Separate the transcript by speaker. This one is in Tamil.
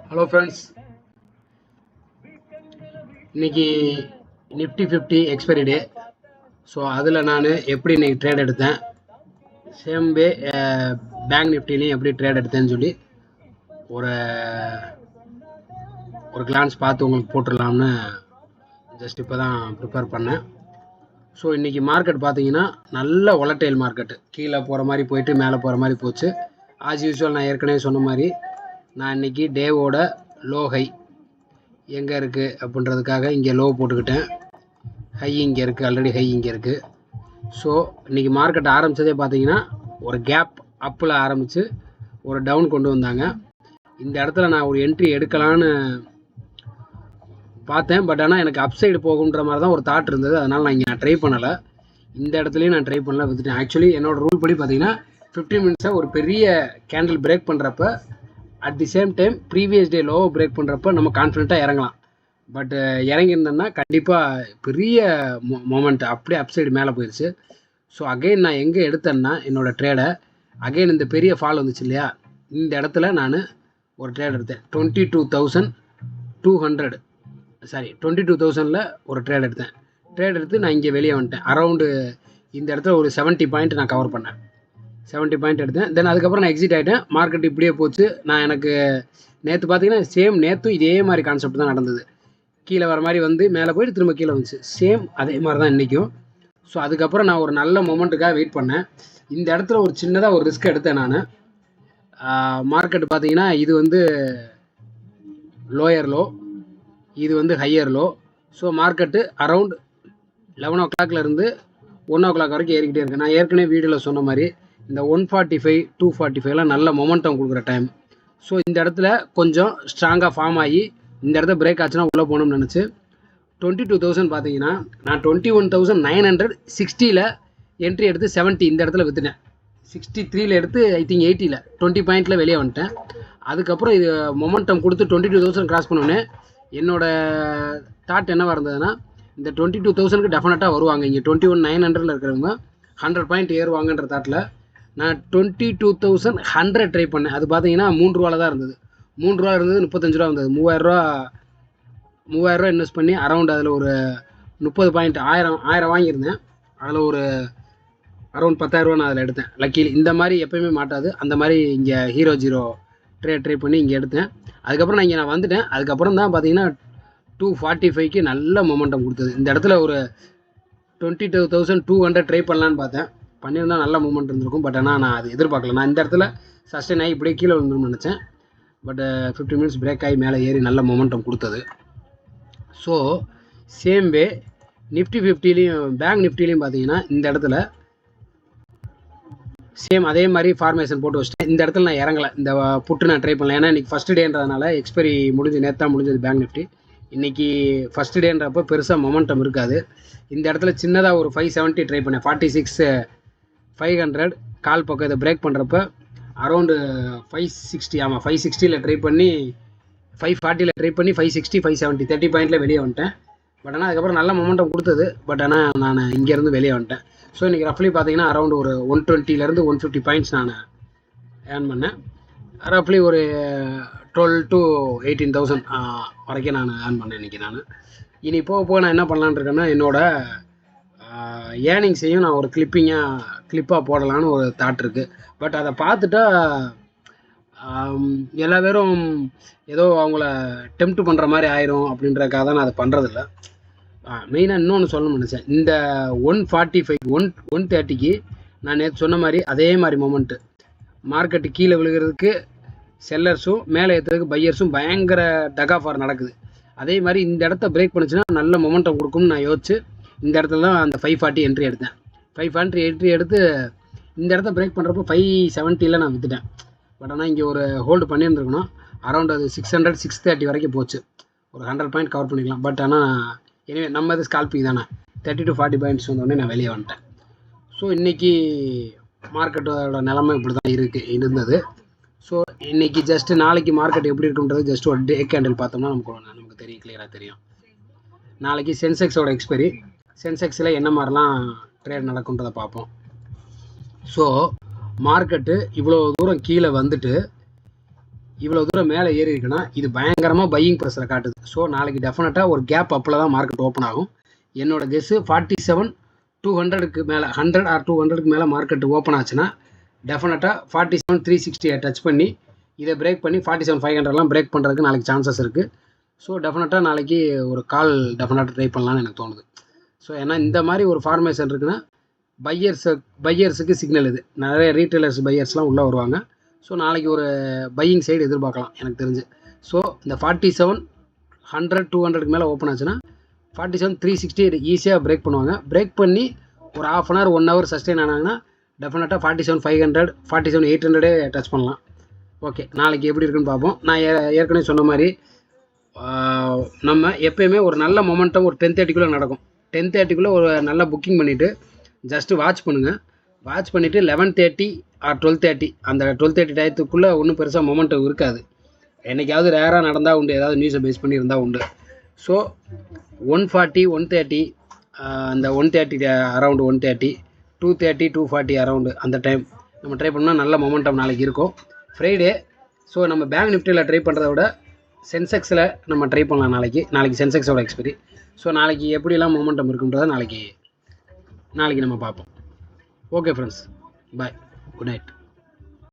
Speaker 1: ஹலோ ஃப்ரெண்ட்ஸ், இன்னைக்கு நிஃப்டி 50 எக்ஸ்பைரி டே. ஸோ அதில் நான் எப்படி இன்னைக்கு ட்ரேட் எடுத்தேன், சேம் வே பேங்க் நிஃப்டிலையும் எப்படி ட்ரேட் எடுத்தேன்னு சொல்லி ஒரு கிளான்ஸ் பார்த்து உங்களுக்கு போட்டுடலாம்னு ஜஸ்ட் இப்போ தான் ப்ரிப்பேர் பண்ணேன். ஸோ இன்றைக்கி மார்க்கெட் பார்த்தீங்கன்னா நல்ல வொலட்டைல் மார்க்கெட்டு, கீழே போகிற மாதிரி போயிட்டு மேலே போகிற மாதிரி போச்சு. ஆஸ் யூஸ்வல் நான் ஏற்கனவே சொன்ன மாதிரி நான் இன்றைக்கி டேவோட லோ ஹை எங்கே இருக்குது அப்படின்றதுக்காக இங்கே லோ போட்டுக்கிட்டேன். ஹை இங்கே இருக்குது, ஆல்ரெடி ஹை இங்கே இருக்குது. ஸோ இன்றைக்கி மார்க்கெட் ஆரம்பித்ததே பார்த்தீங்கன்னா ஒரு கேப் அப்பில் ஆரம்பித்து ஒரு டவுன் கொண்டு வந்தாங்க. இந்த இடத்துல நான் ஒரு என்ட்ரி எடுக்கலான்னு பார்த்தேன். பட் ஆனால் எனக்கு அப்சைடு போகுன்ற மாதிரி தான் ஒரு தாட் இருந்தது. அதனால் நான் இங்கே ட்ரை பண்ணலை. இந்த இடத்துலையும் நான் ட்ரை பண்ணல, வித்துட்டேன். ஆக்சுவலி என்னோடய ரூல் படி பார்த்தீங்கன்னா 15 மினிட்ஸை ஒரு பெரிய கேண்டில் பிரேக் பண்ணுறப்ப at the same time previous day லோவை பிரேக் பண்ணுறப்ப நம்ம கான்ஃபிடென்ட்டாக இறங்கலாம். பட் இறங்கியிருந்தேன்னா கண்டிப்பாக பெரிய மொமெண்ட் அப்படியே அப்சைடு மேலே போயிடுச்சு. ஸோ அகெயின் நான் எங்கே எடுத்தேன்னா என்னோடய ட்ரேடை அகெயின் இந்த பெரிய ஃபால் வந்துச்சு இல்லையா, இந்த இடத்துல நான் ஒரு ட்ரேட் எடுத்தேன். 22,000 ஒரு ட்ரேட் எடுத்தேன். ட்ரேட் எடுத்து நான் இங்கே வெளியே வந்துட்டேன். அரௌண்டு இந்த இடத்துல ஒரு 70 பாயிண்ட் நான் கவர் பண்ணேன். 70 பாயிண்ட் எடுத்தேன். தென் அதுக்கப்புறம் நான் எக்ஸிட் ஆகிட்டேன். மார்க்கெட் இப்படியே போச்சு. எனக்கு நேற்று பார்த்தீங்கன்னா சேம் நேற்றும் இதே மாதிரி கான்செப்ட் தான் நடந்தது. கீழே வர மாதிரி வந்து மேலே போயிட்டு திரும்ப கீழே வந்துச்சு. சேம் அதே மாதிரி தான் இன்றைக்கும். ஸோ அதுக்கப்புறம் நான் ஒரு நல்ல மொமெண்ட்டுக்காக வெயிட் பண்ணேன். இந்த இடத்துல ஒரு சின்னதாக ஒரு ரிஸ்க் எடுத்தேன் நான். மார்க்கெட் பார்த்தீங்கன்னா இது வந்து லோயர் லோ, இது வந்து higher low. So market around 11 o'clockலேருந்து 1 o'clock வரைக்கும் ஏறிக்கிட்டே இருக்குது. நான் ஏற்கனவே வீடியோவில் சொன்ன மாதிரி இந்த 145, 245லாம் நல்ல மொமெண்டம் கொடுக்குற டைம். ஸோ இந்த இடத்துல கொஞ்சம் ஸ்ட்ராங்காக ஃபார்ம் ஆகி இந்த இடத்த பிரேக் ஆச்சுன்னா உள்ளே போகணும்னு நினச்சி 22,000 பார்த்தீங்கன்னா நான் 21,960 என்ட்ரி எடுத்து 70 இந்த இடத்துல விற்றுட்டேன். 63 எடுத்து ஐ திங்க் 80 20 பாயிண்டில் வெளியே வந்துட்டேன். அதுக்கப்புறம் இது மொமெண்டம் கொடுத்து 22,000 கிராஸ் பண்ணோன்னே என்னோடய தாட் என்னவாக இருந்ததுன்னா, இந்த 22,000க்கு டெஃபினட்டாக வருவாங்க. இங்கே 21,900 இருக்கிறவங்க 100 பாயிண்ட் ஏறுவாங்கன்ற தாட்டில் நான் 22,100 ட்ரை பண்ணேன். அது பார்த்தீங்கன்னா 3 ரூபாவில் தான் இருந்தது. 3 ரூபா இருந்தது, 35 ரூபா வந்தது. 3000 இன்வெஸ்ட் பண்ணி அரௌண்ட் அதில் ஒரு 30 பாயிண்ட் 1000 வாங்கியிருந்தேன். அதில் ஒரு அரௌண்ட் 10,000 நான் அதில் எடுத்தேன். லக்கீலி இந்த மாதிரி எப்போயுமே மாட்டாது. அந்த மாதிரி இங்கே ஹீரோ ஜீரோ ட்ரை பண்ணி இங்கே எடுத்தேன். அதுக்கப்புறம் நான் இங்கே வந்துட்டேன். அதுக்கப்புறம் தான் பார்த்தீங்கன்னா 245க்கு நல்ல மொமெண்டம் கொடுத்தது. இந்த இடத்துல ஒரு 22,200 ட்ரை பண்ணலான்னு பார்த்தேன். பண்ணியிருந்தால் நல்ல மூமெண்ட் இருந்திருக்கும். பட் ஆனால் நான் அது எதிர்பார்க்கல. நான் இந்த இடத்துல சஸ்டெயின் ஆகி இப்படியே கீழே விழுந்துருன்னு நினச்சேன். பட் 15 மினிட்ஸ் பிரேக் ஆகி மேலே ஏறி நல்ல மொமெண்டம் கொடுத்தது. ஸோ சேம் வே நிஃப்டி 50லையும் பேங்க் நிஃப்டிலையும் பார்த்தீங்கன்னா இந்த இடத்துல சேம் அதே மாதிரி ஃபார்மேஷன் போட்டு வச்சிட்டேன். இந்த இடத்துல நான் இறங்கலை. இந்த புட்டு நான் ட்ரை பண்ணல. ஏன்னா இன்றைக்கி ஃபஸ்ட்டு டேன்றதுனால எக்ஸ்பைரி நேற்று தான் முடிஞ்சது பேங்க் நிஃப்டி. இன்றைக்கி ஃபஸ்ட்டு டேன்றப்போ பெருசாக மொமெண்டம் இருக்காது. இந்த இடத்துல சின்னதாக ஒரு 570 ட்ரை பண்ணேன். 46,500 கால் பக்கம் இதை பிரேக் பண்ணுறப்ப அரௌண்டு 560 560 ட்ரை பண்ணி 540 ட்ரை பண்ணி 560, 570 30 பாயிண்டில் வெளியே வந்துட்டேன். பட் ஆனால் அதுக்கப்புறம் நல்ல மொமெண்டம் கொடுத்தது. பட் ஆனால் நான் இங்கேருந்து வெளியே வந்துட்டேன். ஸோ இன்றைக்கி ரஃப்லி பார்த்தீங்கன்னா அரௌண்ட் ஒரு 120லேருந்து 150 பாயிண்ட்ஸ் நான் ஏர்ன் பண்ணேன். ரஃப்லி ஒரு 12 to 18,000 வரைக்கும் நான் ஏர்ன் பண்ணேன் இன்றைக்கி. இனி போக நான் என்ன பண்ணலான்னு இருக்கேன்னா, என்னோடய ஏர்னிங்ஸையும் நான் ஒரு கிளிப்பாக போடலான்னு ஒரு தாட் இருக்குது. பட் அதை பார்த்துட்டா எல்லா பேரும் ஏதோ அவங்கள டெம்ப்ட் பண்ணுற மாதிரி ஆயிரும் அப்படின்றக்காக தான் நான் அதை பண்ணுறதில்ல. மெயினாக இன்னொன்று சொல்ல நினச்சேன். இந்த 145 130க்கு நான் நேற்று சொன்ன மாதிரி அதே மாதிரி மொமெண்ட்டு மார்க்கெட்டு கீழே விழுகிறதுக்கு செல்லர்ஸும் மேலே ஏற்றுறதுக்கு பையர்ஸும் பயங்கர டகாஃபார் நடக்குது. அதே மாதிரி இந்த இடத்த பிரேக் பண்ணிச்சுன்னா நல்ல மொமெண்டம் கொடுக்கும்னு நான் யோசிச்சு இந்த இடத்துல தான் அந்த 540 என்ட்ரி எடுத்தேன். 540 என்ட்ரி எடுத்து இந்த இடத்த பிரேக் பண்ணுறப்போ 570 நான் விற்றுட்டேன். பட் ஆனால் இங்கே ஒரு ஹோல்டு பண்ணியிருந்துருக்கணும். அரௌண்ட் அது 600 630 வரைக்கும் போச்சு. ஒரு 100 பாயிண்ட் கவர் பண்ணிக்கலாம். பட் ஆனால் எனவே நம்ம இது ஸ்கால்பிங் தானே, 30 to 40 பாயிண்ட்ஸ் வந்தோடனே நான் வெளியே வந்துட்டேன். ஸோ இன்றைக்கி மார்க்கெட்டோட நிலைமை இப்படி தான் இருந்தது. ஸோ இன்றைக்கி ஜஸ்ட்டு நாளைக்கு மார்க்கெட் எப்படி இருக்குன்றது ஜஸ்ட் ஒரு டே கேண்டில் பார்த்தோம்னா நமக்கு தெரியும், கிளியராக தெரியும். நாளைக்கு சென்செக்ஸோட எக்ஸ்பைரி, சென்செக்ஸில் என்ன மாதிரிலாம் ட்ரேட் நடக்குன்றதை பார்ப்போம். ஸோ மார்க்கெட்டு இவ்வளோ தூரம் கீழே வந்துட்டு இவ்வளோ தூரம் மேலே ஏறி இருக்குன்னா இது பயங்கரமாக பையிங் ப்ரெஷரை காட்டுது. ஸோ நாளைக்கு டெஃபினட்டாக ஒரு கேப் அப்பில் தான் மார்க்கெட் ஓப்பன் ஆகும். என்னோட கெஸ்ஸு 47,200க்கு மேலே 100 or 200க்கு மேலே மார்க்கெட் ஓப்பன் ஆச்சுன்னா டெஃபினட்டாக 47,360 டச் பண்ணி இதை பிரேக் பண்ணி 47,500லாம் பிரேக் பண்ணுறதுக்கு நாளைக்கு சான்சஸ் இருக்குது. ஸோ டெஃபினட்டாக நாளைக்கு ஒரு கால் டெஃபினட்டாக ட்ரை பண்ணலான்னு எனக்கு தோணுது. ஸோ ஏன்னா இந்த மாதிரி ஒரு ஃபார்மேஷன் இருக்குன்னா பையர்ஸுக்கு சிக்னல் இது. நிறைய ரீட்டைலர்ஸ் பையர்ஸ்லாம் உள்ளே வருவாங்க. ஸோ நாளைக்கு ஒரு பையிங் சைடு எதிர்பார்க்கலாம் எனக்கு தெரிஞ்சு. ஸோ இந்த 47,100 200க்கு மேலே ஓப்பன் ஆச்சுன்னா 47,360 ஈஸியாக பிரேக் பண்ணுவாங்க. பிரேக் பண்ணி ஒரு ½ hour 1 hour சஸ்டெயின் ஆனாங்கன்னா டெஃபினட்டாக 47,500 47,800 டச் பண்ணலாம். ஓகே, நாளைக்கு எப்படி இருக்குன்னு பார்ப்போம். நான் ஏற்கனவே சொன்ன மாதிரி நம்ம எப்போயுமே ஒரு நல்ல மொமெண்டம் ஒரு 10:30க்குள்ளே நடக்கும். 10:30க்குள்ளே ஒரு நல்ல புக்கிங் பண்ணிவிட்டு ஜஸ்ட்டு வாட்ச் பண்ணுங்கள். வாட்ச் பண்ணிவிட்டு 11:30 or 12:30 அந்த 12:30 டயத்துக்குள்ளே ஒன்றும் பெருசாக மொமெண்டம் இருக்காது. என்றைக்காவது ரேராக நடந்தால் உண்டு, ஏதாவது நியூஸை பேஸ் பண்ணி இருந்தால் உண்டு. ஸோ 140 130 அந்த 130 அரவுண்டு 130 230 240 அரவுண்டு அந்த டைம் நம்ம ட்ரை பண்ணால் நல்ல மொமெண்டம் நாளைக்கு இருக்கும். ஃப்ரைடே. ஸோ நம்ம பேங்க் நிஃப்டியில் ட்ரை பண்ணுறத விட சென்செக்ஸில் நம்ம ட்ரை பண்ணலாம் நாளைக்கு சென்செக்ஸோட எக்ஸ்பைரி. ஸோ நாளைக்கு எப்படிலாம் மொமெண்டம் இருக்குன்றதை நாளைக்கு நம்ம பார்ப்போம். ஓகே ஃப்ரெண்ட்ஸ், பாய், குட் நைட்.